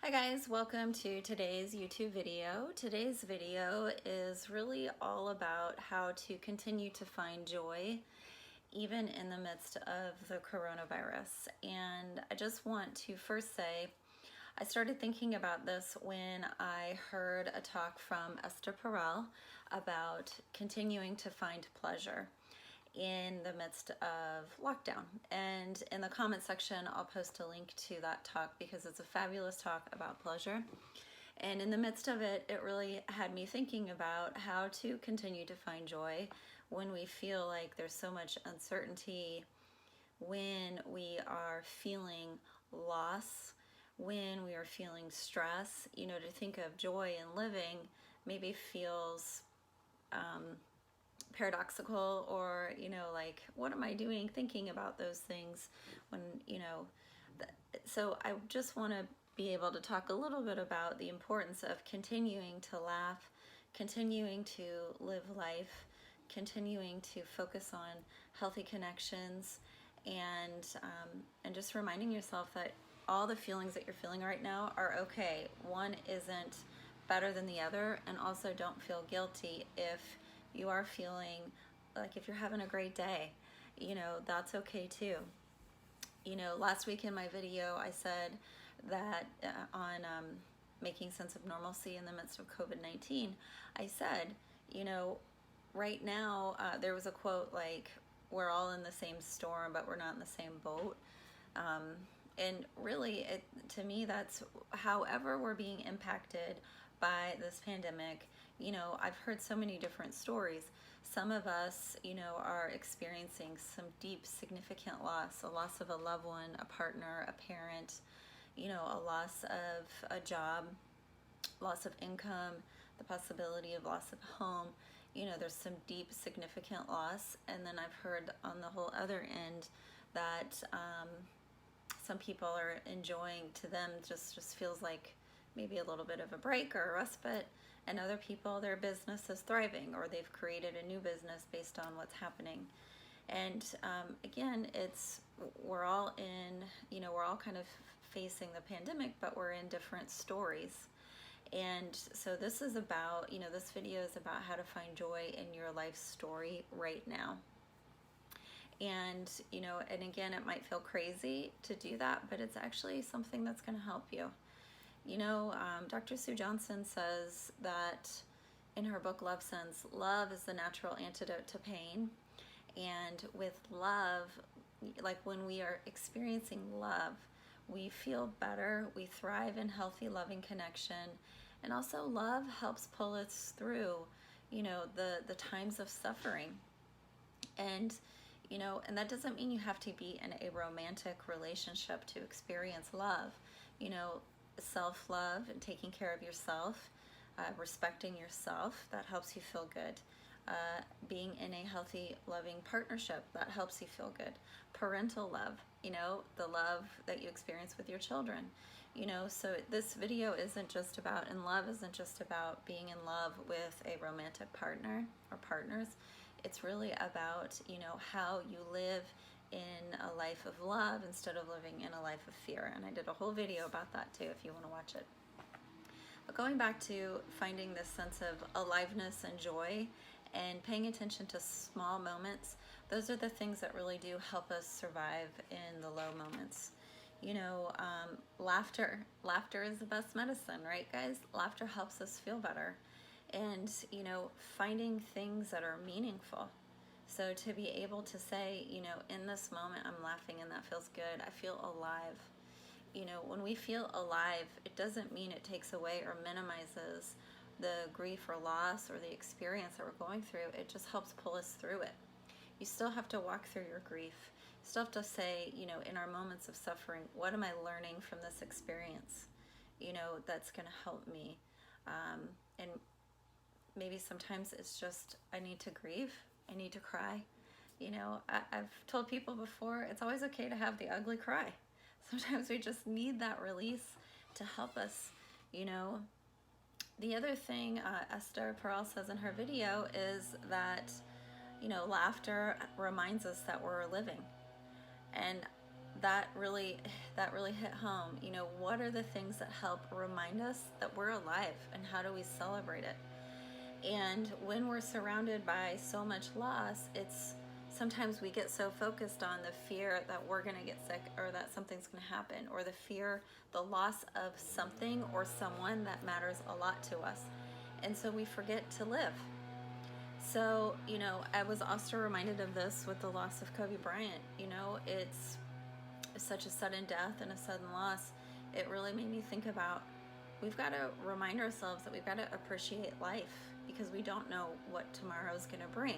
Hi guys, welcome to today's YouTube video. Today's video is really all about how to continue to find joy even in the midst of the coronavirus. And I just want to first say, I started thinking about this when I heard a talk from Esther Perel about continuing to find pleasure in the midst of lockdown. And in the comment section, I'll post a link to that talk because it's a fabulous talk about pleasure. And in the midst of it, it really had me thinking about how to continue to find joy when we feel like there's so much uncertainty, when we are feeling loss, when we are feeling stress. You know, to think of joy in living maybe feels paradoxical, or like, what am I doing thinking about those things when so I just want to be able to talk a little bit about the importance of continuing to laugh, continuing to live life, continuing to focus on healthy connections, and just reminding yourself that all the feelings that you're feeling right now are okay. One isn't better than the other, and also don't feel guilty if you are feeling like, if you're having a great day, that's okay too. Last week in my video, I said that on making sense of normalcy in the midst of COVID-19, I said, right now, there was a quote like, we're all in the same storm, but we're not in the same boat. And really, to me, that's however we're being impacted by this pandemic. I've heard so many different stories. Some of us, are experiencing some deep, significant loss, a loss of a loved one, a partner, a parent, a loss of a job, loss of income, the possibility of loss of home. There's some deep, significant loss. And then I've heard on the whole other end that some people are enjoying, to them just feels like maybe a little bit of a break or a respite, and other people, their business is thriving, or they've created a new business based on what's happening. And again, we're all kind of facing the pandemic, but we're in different stories. And so this is about, this video is about how to find joy in your life story right now. And, and again, it might feel crazy to do that, but it's actually something that's going to help you. Dr. Sue Johnson says that in her book, Love Sense, love is the natural antidote to pain. And with love, like when we are experiencing love, we feel better, we thrive in healthy, loving connection. And also love helps pull us through, the times of suffering. And and that doesn't mean you have to be in a romantic relationship to experience love. Self-love and taking care of yourself, respecting yourself, that helps you feel good. Being in a healthy, loving partnership, that helps you feel good. Parental love, the love that you experience with your children. So this video isn't just about, and love isn't just about being in love with a romantic partner or partners. It's really about, how you live in a life of love instead of living in a life of fear. And I did a whole video about that too, if you want to watch it. But going back to finding this sense of aliveness and joy and paying attention to small moments, those are the things that really do help us survive in the low moments. Laughter is the best medicine, right guys? Laughter helps us feel better. And, finding things that are meaningful. So to be able to say, in this moment I'm laughing and that feels good, I feel alive. When we feel alive, it doesn't mean it takes away or minimizes the grief or loss or the experience that we're going through. It just helps pull us through it. You still have to walk through your grief. You still have to say, in our moments of suffering, what am I learning from this experience? That's going to help me. And maybe sometimes it's just, I need to grieve. I need to cry. I've told people before, it's always okay to have the ugly cry. Sometimes we just need that release to help us. The other thing Esther Perel says in her video is that, laughter reminds us that we're living. And that really hit home. You know, what are the things that help remind us that we're alive, and how do we celebrate it? And when we're surrounded by so much loss, it's sometimes we get so focused on the fear that we're going to get sick, or that something's going to happen, or the loss of something or someone that matters a lot to us. And so we forget to live. So, you know, I was also reminded of this with the loss of Kobe Bryant. You know, it's such a sudden death and a sudden loss. It really made me think about, we've got to remind ourselves that we've got to appreciate life, because we don't know what tomorrow's going to bring.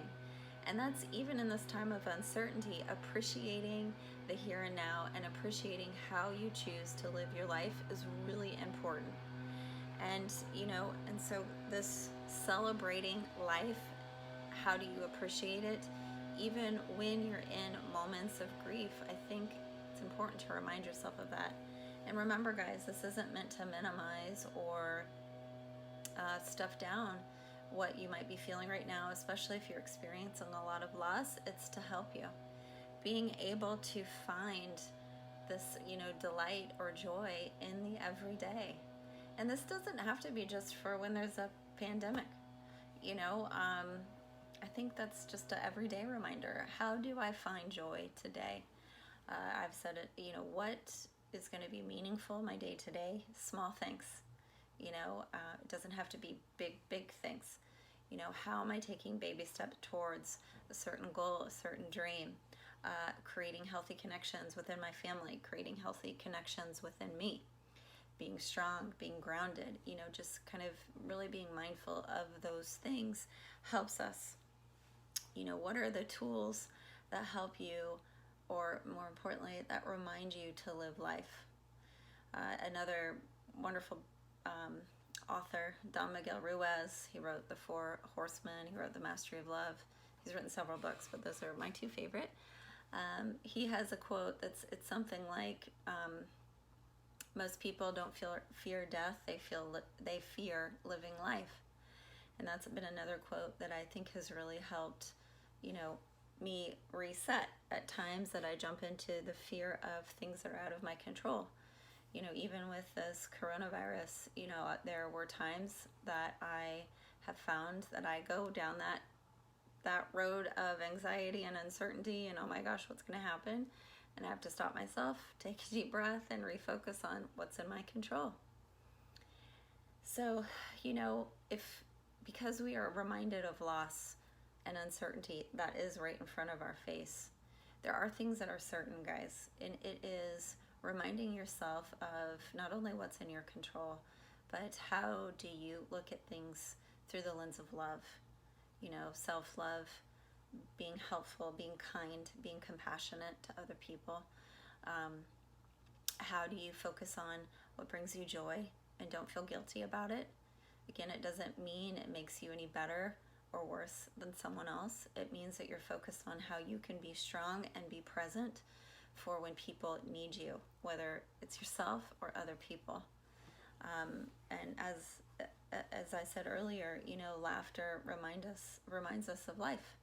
And that's even in this time of uncertainty, appreciating the here and now and appreciating how you choose to live your life is really important. And, you know, and so this celebrating life, how do you appreciate it? Even when you're in moments of grief, I think it's important to remind yourself of that. And remember, guys, this isn't meant to minimize or stuff down what you might be feeling right now, especially if you're experiencing a lot of loss. It's to help you. Being able to find this, you know, delight or joy in the everyday. And this doesn't have to be just for when there's a pandemic. You know, I think that's just an everyday reminder. How do I find joy today? I've said it, you know, what is going to be meaningful my day to day? Small things. You know, it doesn't have to be big things. You know, how am I taking baby steps towards a certain goal, a certain dream? Creating healthy connections within my family, creating healthy connections within me, being strong, being grounded, you know, just kind of really being mindful of those things helps us. You know, what are the tools that help you, or more importantly, that remind you to live life? Another wonderful author, Miguel Ruiz, he wrote The Four Horsemen, he wrote The Mastery of Love. He's written several books, but those are my two favorite. He has a quote it's something like, most people don't fear death, they fear living life. And that's been another quote that I think has really helped, you know, me reset at times that I jump into the fear of things that are out of my control. You know, even with this coronavirus, you know, there were times that I have found that I go down that road of anxiety and uncertainty and, oh my gosh, what's going to happen? And I have to stop myself, take a deep breath, and refocus on what's in my control. So, you know, because we are reminded of loss and uncertainty that is right in front of our face, there are things that are certain, guys, and it is reminding yourself of not only what's in your control, but how do you look at things through the lens of love. You know, self-love, being helpful, being kind, being compassionate to other people. How do you focus on what brings you joy and don't feel guilty about it? Again, it doesn't mean it makes you any better or worse than someone else. It means that you're focused on how you can be strong and be present for when people need you, whether it's yourself or other people. And as I said earlier, you know, laughter reminds us of life.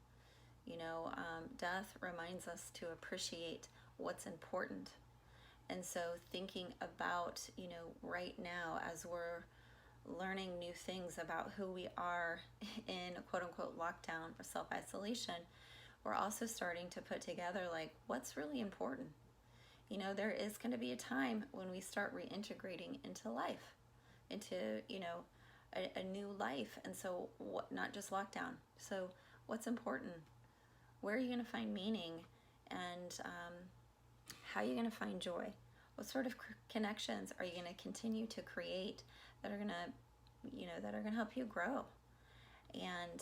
You know, death reminds us to appreciate what's important. And so thinking about, you know, right now as we're learning new things about who we are in a quote-unquote lockdown or self-isolation, we're also starting to put together, like, what's really important. You know, there is going to be a time when we start reintegrating into life, into, you know, a new life. And so not just lockdown. So what's important? Where are you going to find meaning? And how are you going to find joy? What sort of connections are you going to continue to create that are going to, you know, that are going to help you grow? And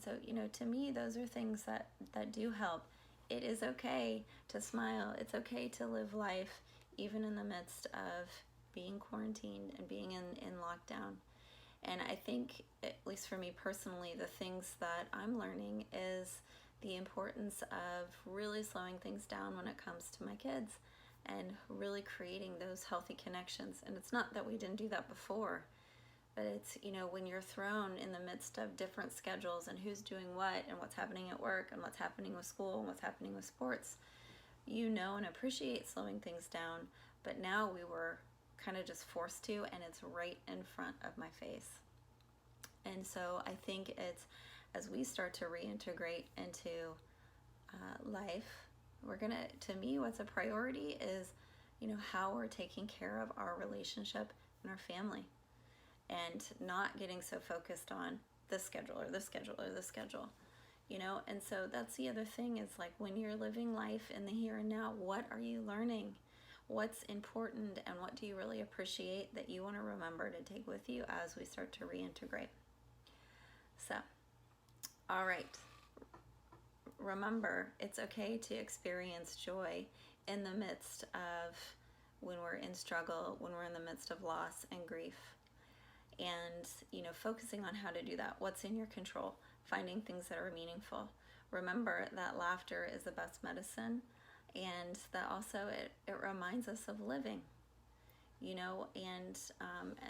so, you know, to me, those are things that do help. It is okay to smile. It's okay to live life, even in the midst of being quarantined and being in lockdown. And I think, at least for me personally, the things that I'm learning is the importance of really slowing things down when it comes to my kids and really creating those healthy connections. And it's not that we didn't do that before, but it's, you know, when you're thrown in the midst of different schedules and who's doing what and what's happening at work and what's happening with school and what's happening with sports, you know and appreciate slowing things down, but now we were kind of just forced to, and it's right in front of my face. And so I think it's, as we start to reintegrate into life, we're gonna, to me, what's a priority is, you know, how we're taking care of our relationship and our family, and not getting so focused on this schedule or this schedule or this schedule, you know. And so that's the other thing, is like, when you're living life in the here and now, what are you learning? What's important, and what do you really appreciate that you want to remember to take with you as we start to reintegrate? So, all right. Remember, it's okay to experience joy in the midst of when we're in struggle, when we're in the midst of loss and grief. And, you know, focusing on how to do that. What's in your control? Finding things that are meaningful. Remember that laughter is the best medicine, and that also it reminds us of living, you know. And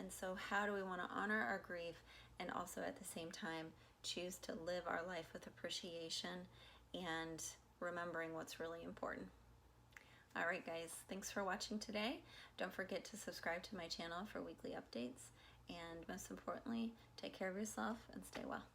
so how do we want to honor our grief and also at the same time choose to live our life with appreciation and remembering what's really important? All right, guys, thanks for watching today. Don't forget to subscribe to my channel for weekly updates, and most importantly, take care of yourself and stay well.